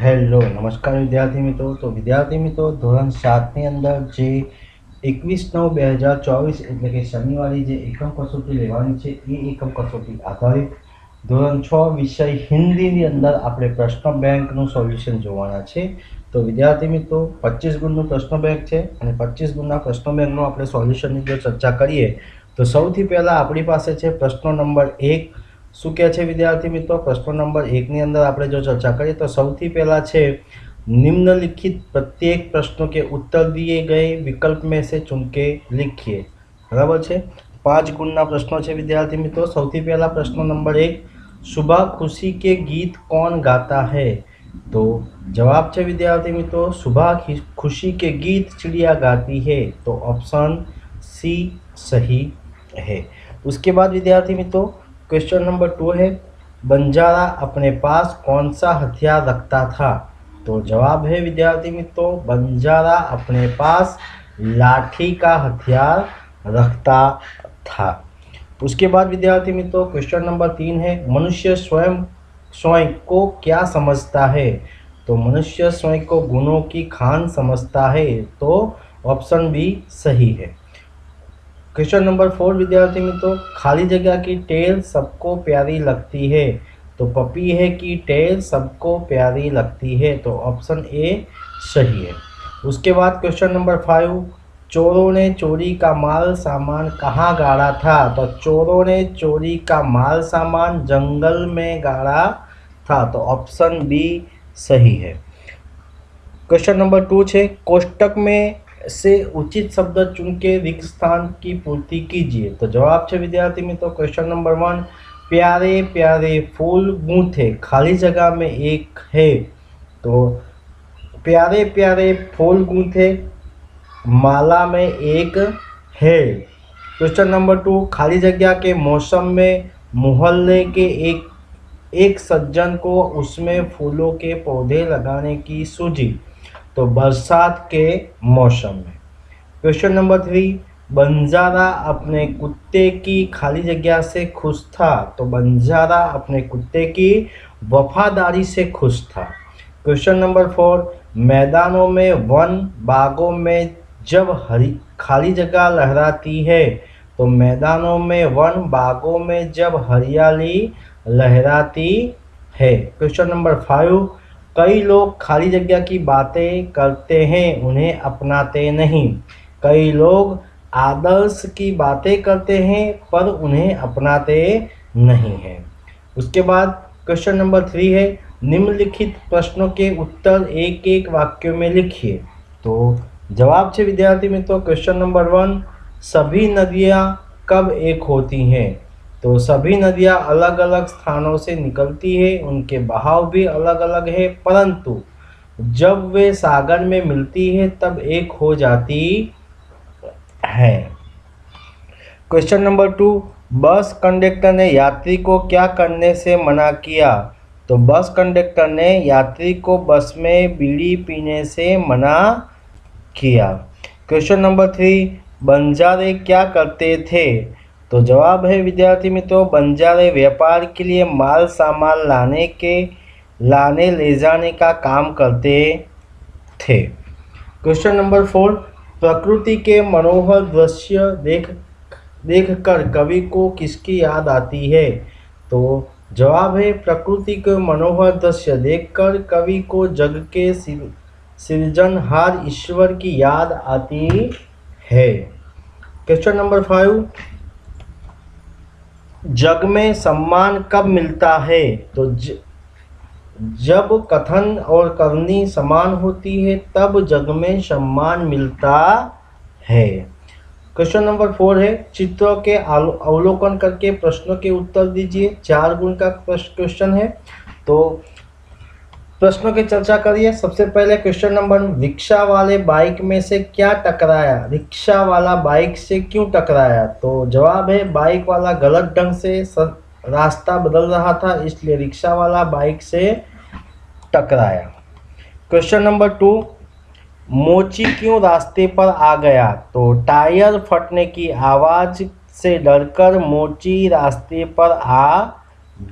Hello નમસ્કાર વિદ્યાર્થી મિત્રો। તો વિદ્યાર્થી મિત્રો ધોરણ 7ની અંદર જે 21/9/2024 એટલે કે શનિવારે જે એકમ કસોટી લેવાની છે એ એકમ કસોટી આધારિત ધોરણ 6 વિષય હિન્દીની અંદર આપણે પ્રશ્ન બેંકનું સોલ્યુશન જોવાના છે। તો વિદ્યાર્થી મિત્રો 25 ગુણનું પ્રશ્ન બેંક છે અને 25 ગુણના પ્રશ્ન બેંકનું આપણે સોલ્યુશનની જો ચર્ચા કરીએ તો સૌથી પહેલાં આપણી પાસે છે પ્રશ્ન નંબર 1। શું કહે છે વિદ્યાर्थी मित्रों, प्रश्न नंबर 1 ની અંદર આપણે જો ચર્ચા કરીએ તો સૌથી પહેલા છે निम्नलिखित प्रत्येक प्रश्नों के उत्तर दिए गए विकल्प में से चुन के लिखिए। बराबर है। 5 गुणना प्रश्नों છે विद्यार्थी मित्रों। સૌથી પહેલા પ્રશ્ન નંબર 1, सुबह खुशी के गीत कौन गाता है? तो जवाब है विद्यार्थी मित्रों, सुबह खुशी के गीत चिड़िया गाती है। तो ऑप्शन सी सही है। उसके बाद विद्यार्थी मित्रों क्वेश्चन नंबर 2 है, बंजारा अपने पास कौन सा हथियार रखता था? तो जवाब है विद्यार्थी मित्रों, बंजारा अपने पास लाठी का हथियार रखता था। उसके बाद विद्यार्थी मित्रों क्वेश्चन नंबर 3 है, मनुष्य स्वयं को क्या समझता है? तो मनुष्य स्वयं को गुणों की खान समझता है। तो ऑप्शन बी सही है। क्वेश्चन नंबर 4 विद्यार्थी मित्रों, खाली जगह की टेल सबको प्यारी लगती है। तो पपीहे की टेल सबको प्यारी लगती है। तो ऑप्शन ए सही है। उसके बाद क्वेश्चन नंबर 5, चोरों ने चोरी का माल सामान कहाँ गाड़ा था? तो चोरों ने चोरी का माल सामान जंगल में गाड़ा था। तो ऑप्शन बी सही है। क्वेश्चन नंबर 2 है, कोष्टक में से उचित शब्द चुन के रिक्त स्थान की पूर्ति कीजिए। तो जवाब है विद्यार्थी मित्रों क्वेश्चन नंबर 1, प्यारे प्यारे फूल गूंथे खाली जगह में एक है। तो प्यारे प्यारे फूल गूंथे माला में एक है। क्वेश्चन नंबर 2, खाली जगह के मौसम में मोहल्ले के एक सज्जन को उसमें फूलों के पौधे लगाने की सूझी। तो बरसात के मौसम में। क्वेश्चन नंबर 3, बंजारा अपने कुत्ते की खाली जगह से खुश था। तो बंजारा अपने कुत्ते की वफादारी से खुश था। क्वेश्चन नंबर 4, मैदानों में वन बागों में जब खाली जगह लहराती है। तो मैदानों में वन बागों में जब हरियाली लहराती है। क्वेश्चन नंबर 5, कई लोग खाली जगह की बातें करते हैं उन्हें अपनाते नहीं। कई लोग आदर्श की बातें करते हैं पर उन्हें अपनाते नहीं हैं। उसके बाद क्वेश्चन नंबर 3 है, निम्नलिखित प्रश्नों के उत्तर एक एक वाक्यों में लिखिए। तो जवाब है विद्यार्थी मित्रों क्वेश्चन नंबर 1, सभी नदियाँ कब एक होती हैं? तो सभी नदियाँ अलग अलग स्थानों से निकलती है, उनके बहाव भी अलग अलग है, परंतु जब वे सागर में मिलती है तब एक हो जाती है। क्वेश्चन नंबर 2, बस कंडक्टर ने यात्री को क्या करने से मना किया? तो बस कंडक्टर ने यात्री को बस में बीड़ी पीने से मना किया। क्वेश्चन नंबर 3, बंजारे क्या करते थे? तो जवाब है विद्यार्थी मित्रों, बंजारे व्यापार के लिए माल सामान लाने ले जाने का काम करते थे। क्वेश्चन नंबर 4, प्रकृति के मनोहर दृश्य देखकर कवि को किसकी याद आती है? तो जवाब है, प्रकृति के मनोहर दृश्य देखकर कवि को जग के सृजनहार ईश्वर की याद आती है। क्वेश्चन नंबर 5, जग में सम्मान कब मिलता है? तो जब कथन और करनी समान होती है तब जग में सम्मान मिलता है। क्वेश्चन नंबर 4 है, चित्रों के अवलोकन करके प्रश्नों के उत्तर दीजिए। 4 गुण का क्वेश्चन है। तो प्रश्नों की चर्चा करिए। सबसे पहले क्वेश्चन नंबर, रिक्शा वाले बाइक में से क्या टकराया? रिक्शा वाला बाइक से क्यों टकराया? तो जवाब है, बाइक वाला गलत ढंग से रास्ता बदल रहा था इसलिए रिक्शा वाला बाइक से टकराया। क्वेश्चन नंबर 2, मोची क्यों रास्ते पर आ गया? तो टायर फटने की आवाज़ से डरकर मोची रास्ते पर आ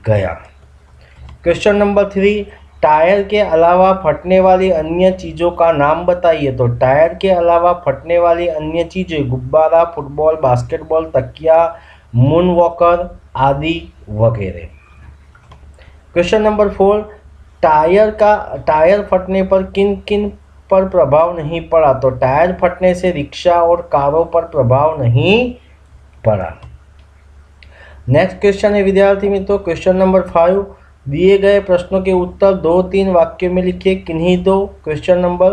गया। क्वेश्चन नंबर 3, टायर के अलावा फटने वाली अन्य चीज़ों का नाम बताइए। तो टायर के अलावा फटने वाली अन्य चीज़ें गुब्बारा, फुटबॉल, बास्केटबॉल, तकिया, मून वॉकर आदि वगैरह। क्वेश्चन नंबर 4, टायर फटने पर किन किन पर प्रभाव नहीं पड़ा। तो टायर फटने से रिक्शा और कारों पर प्रभाव नहीं पड़ा। नेक्स्ट क्वेश्चन है विद्यार्थी मित्रों, क्वेश्चन नंबर 5, दिए गए प्रश्नों के उत्तर 2-3 वाक्यों में लिखिए। किन्हीं दो क्वेश्चन नंबर,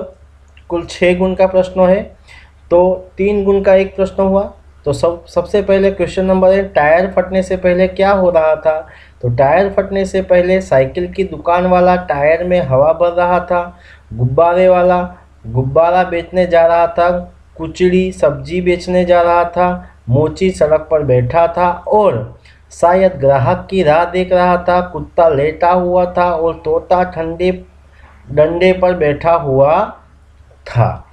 कुल 6 गुण का प्रश्न है, तो 3 गुण का एक प्रश्न हुआ। तो सबसे पहले क्वेश्चन नंबर है, टायर फटने से पहले क्या हो रहा था। तो टायर फटने से पहले साइकिल की दुकान वाला टायर में हवा भर रहा था, गुब्बारे वाला गुब्बारा बेचने जा रहा था, कुचड़ी सब्जी बेचने जा रहा था, मोची सड़क पर बैठा था और शायद ग्राहक की राह देख रहा था, कुत्ता लेटा हुआ था और तोता ठंडे डंडे पर बैठा हुआ था।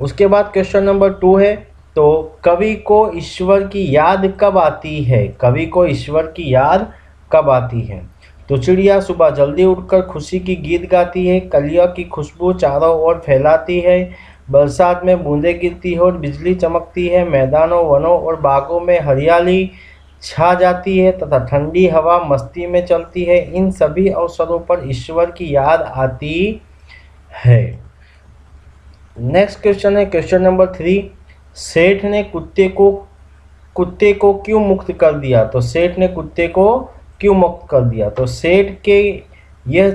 उसके बाद क्वेश्चन नंबर 2 है, तो कवि को ईश्वर की याद कब आती है। कवि को ईश्वर की याद कब आती है। तो चिड़िया सुबह जल्दी उठकर खुशी की गीत गाती है, कलियों की खुशबू चारों ओर फैलाती है, बरसात में बूंदें गिरती है और बिजली चमकती है, मैदानों, वनों और बागों में हरियाली छा जाती है तथा ठंडी हवा मस्ती में चलती है। इन सभी अवसरों पर ईश्वर की याद आती है। नेक्स्ट क्वेश्चन है क्वेश्चन नंबर 3, सेठ ने कुत्ते को क्यों मुक्त कर दिया। तो सेठ ने कुत्ते को क्यों मुक्त कर दिया। तो सेठ के यह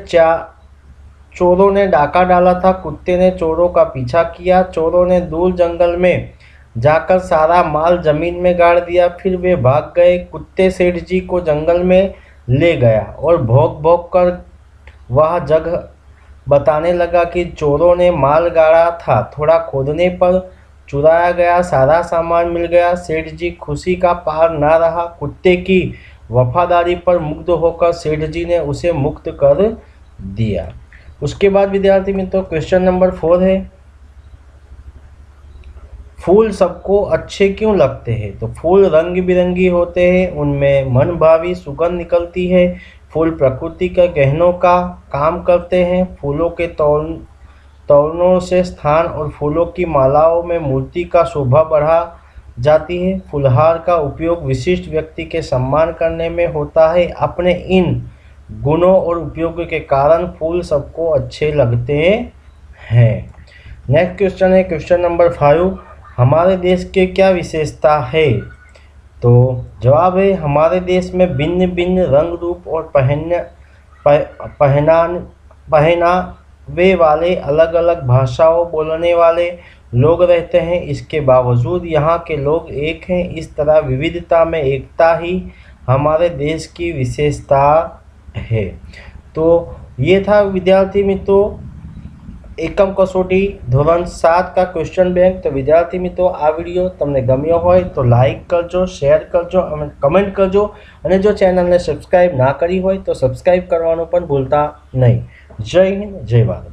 चोरों ने डाका डाला था, कुत्ते ने चोरों का पीछा किया, चोरों ने दूर जंगल में जाकर सारा माल जमीन में गाड़ दिया, फिर वे भाग गए। कुत्ते सेठ जी को जंगल में ले गया और भौंक भौंक कर वह जगह बताने लगा कि चोरों ने माल गाड़ा था, थोड़ा खोदने पर चुराया गया सारा सामान मिल गया। सेठ जी खुशी का पार ना रहा, कुत्ते की वफादारी पर मुग्ध होकर सेठ जी ने उसे मुक्त कर दिया। उसके बाद विद्यार्थी मित्रों क्वेश्चन नंबर 4 है, फूल सबको अच्छे क्यों लगते हैं। तो फूल रंग बिरंगी होते हैं, उनमें मन भावी सुगंध निकलती है, फूल प्रकृति के गहनों का काम करते हैं, फूलों के तोड़नों से स्थान और फूलों की मालाओं में मूर्ति का शोभा बढ़ा जाती है। फूलहार का उपयोग विशिष्ट व्यक्ति के सम्मान करने में होता है। अपने इन गुणों और उपयोग के कारण फूल सबको अच्छे लगते हैं। नेक्स्ट क्वेश्चन है क्वेश्चन नंबर 5, हमारे देश के क्या विशेषता है। तो जवाब है, हमारे देश में भिन्न भिन्न रंग रूप और पहनावे वाले अलग अलग भाषाओं बोलने वाले लोग रहते हैं। इसके बावजूद यहाँ के लोग एक हैं। इस तरह विविधता में एकता ही हमारे देश की विशेषता है। तो ये था विद्यार्थी मित्रों એકમ કસોટી ધોરણ 7 का क्वेश्चन बैंक। तो विद्यार्थी मित्रों आ वीडियो तमने गम्यो होय तो लाइक करजो, शेर करजो અને कमेंट करजो અને जो चैनल ने सब्सक्राइब ना करी होय तो सब्सक्राइब करवानो पण भूलता नहीं। जय हिंद, जय भारत।